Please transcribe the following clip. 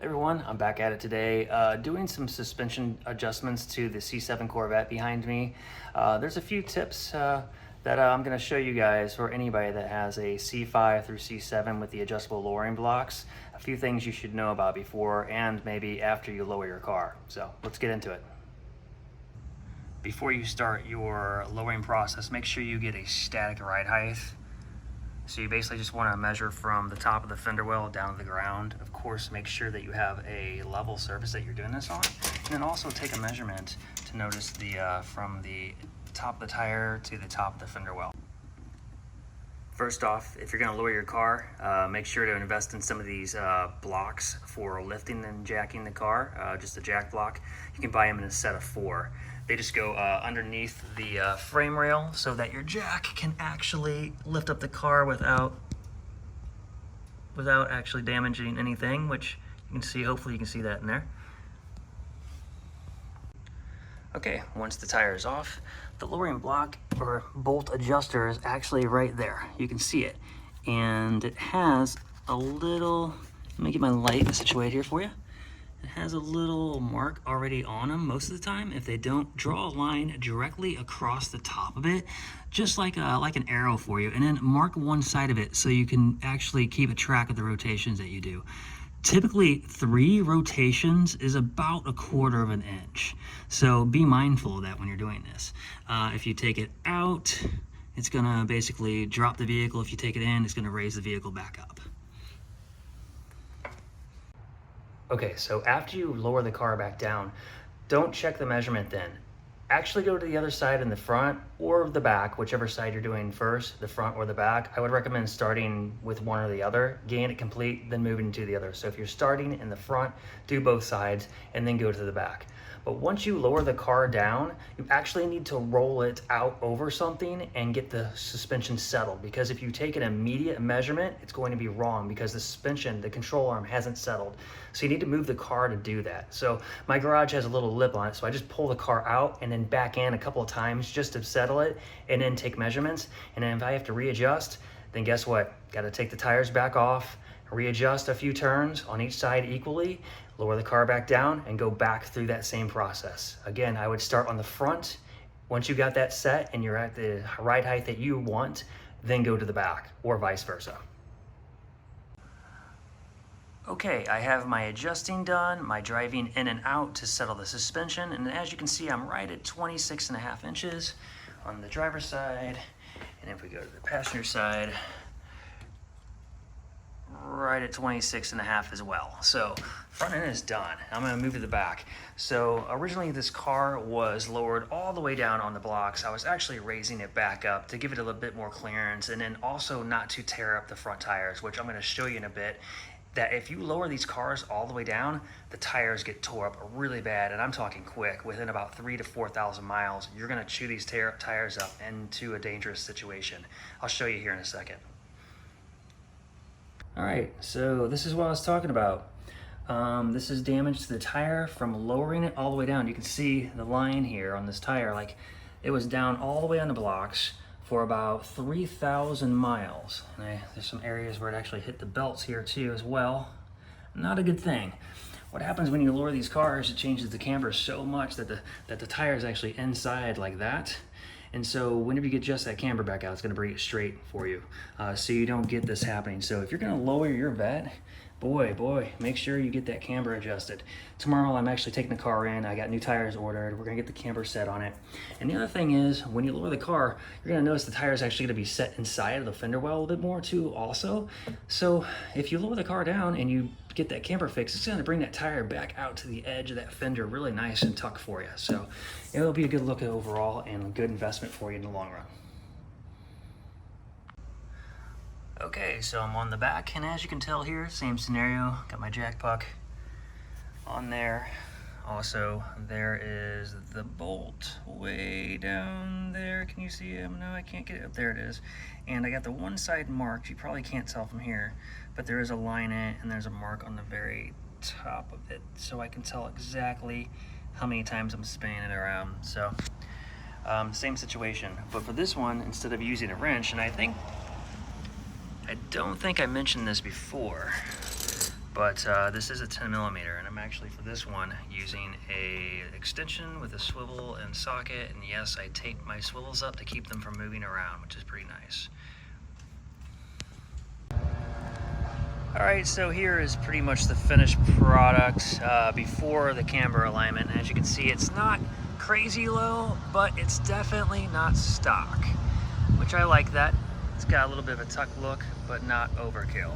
Everyone, I'm back at it today, doing some suspension adjustments to the C7 Corvette behind me. There's a few tips that I'm going to show you guys for anybody that has a C5 through C7 with the adjustable lowering blocks. A few things you should know about before and maybe after you lower your car. So let's get into it. Before you start your lowering process, make sure you get a static ride height. So you basically just want to measure from the top of the fender well down to the ground. Of course, make sure that you have a level surface that you're doing this on. And then also take a measurement to notice the from the top of the tire to the top of the fender well. First off, if you're going to lower your car, make sure to invest in some of these blocks for lifting and jacking the car, just a jack block. You can buy them in a set of 4. They just go underneath the frame rail so that your jack can actually lift up the car without actually damaging anything, which you can see, hopefully you can see that in there. Okay, once the tire is off, the lowering block or bolt adjuster is actually right there. You can see it. And it has a little, let me get my light situated here for you. It has a little mark already on them most of the time. If they don't, draw a line directly across the top of it, just like an arrow for you, and then mark one side of it so you can actually keep a track of the rotations that you do. Typically 3 rotations is about 1/4 of an inch. So be mindful of that when you're doing this. If you take it out, it's gonna basically drop the vehicle. If you take it in, it's gonna raise the vehicle back up. Okay, so after you lower the car back down, don't check the measurement then. Actually go to the other side in the front or the back, whichever side you're doing first, the front or the back. I would recommend starting with one or the other, gain it complete, then moving to the other. So if you're starting in the front, do both sides and then go to the back. But once you lower the car down, you actually need to roll it out over something and get the suspension settled, because if you take an immediate measurement, it's going to be wrong because the suspension, the control arm hasn't settled. So you need to move the car to do that. So my garage has a little lip on it, so I just pull the car out and then back in a couple of times just to settle it and then take measurements. And then if I have to readjust, then guess what? Got to take the tires back off, readjust a few turns on each side equally, lower the car back down, and go back through that same process. Again, I would start on the front. Once you got that set and you're at the ride height that you want, then go to the back, or vice versa. Okay, I have my adjusting done, my driving in and out to settle the suspension, and as you can see, I'm right at 26.5 inches on the driver's side, and if we go to the passenger side, right at 26.5 as well. So front end is done. I'm going to move to the back. So originally this car was lowered all the way down on the blocks. I was actually raising it back up to give it a little bit more clearance, and then also not to tear up the front tires, which I'm going to show you in a bit. That if you lower these cars all the way down, the tires get tore up really bad, and I'm talking quick. Within about 3,000 to 4,000 miles, you're going to chew these tires up into a dangerous situation. I'll show you here in a second. All right, so this is what I was talking about. This is damage to the tire from lowering it all the way down. You can see the line here on this tire, like it was down all the way on the blocks for about 3,000 miles. And there's some areas where it actually hit the belts here too as well. Not a good thing. What happens when you lower these cars, it changes the camber so much that the tire is actually inside like that. And so whenever you get just that camber back out, it's gonna bring it straight for you. So you don't get this happening. So if you're gonna lower your Vette, boy, make sure you get that camber adjusted. Tomorrow I'm actually taking the car in. I got new tires ordered. We're gonna get the camber set on it. And the other thing is, when you lower the car, you're gonna notice the tire is actually gonna be set inside of the fender well a little bit more too also. So if you lower the car down and you get that camber fixed, it's gonna bring that tire back out to the edge of that fender really nice and tucked for you. So it'll be a good look overall and a good investment for you in the long run. Okay, so I'm on the back, and as you can tell here, same scenario. Got my jack puck on there. Also, there is the bolt way down there. Can you see him? No, I can't get it up. There it is. And I got the one side marked. You probably can't tell from here, but there is a line in it, and there's a mark on the very top of it, so I can tell exactly how many times I'm spinning it around. So, same situation. But for this one, instead of using a wrench, and I don't think I mentioned this before, But this is a 10mm, and I'm actually, for this one, using a extension with a swivel and socket, and yes, I tape my swivels up to keep them from moving around, which is pretty nice. Alright, so here is pretty much the finished product before the camber alignment. As you can see, it's not crazy low, but it's definitely not stock, which I like that. It's got a little bit of a tuck look, but not overkill.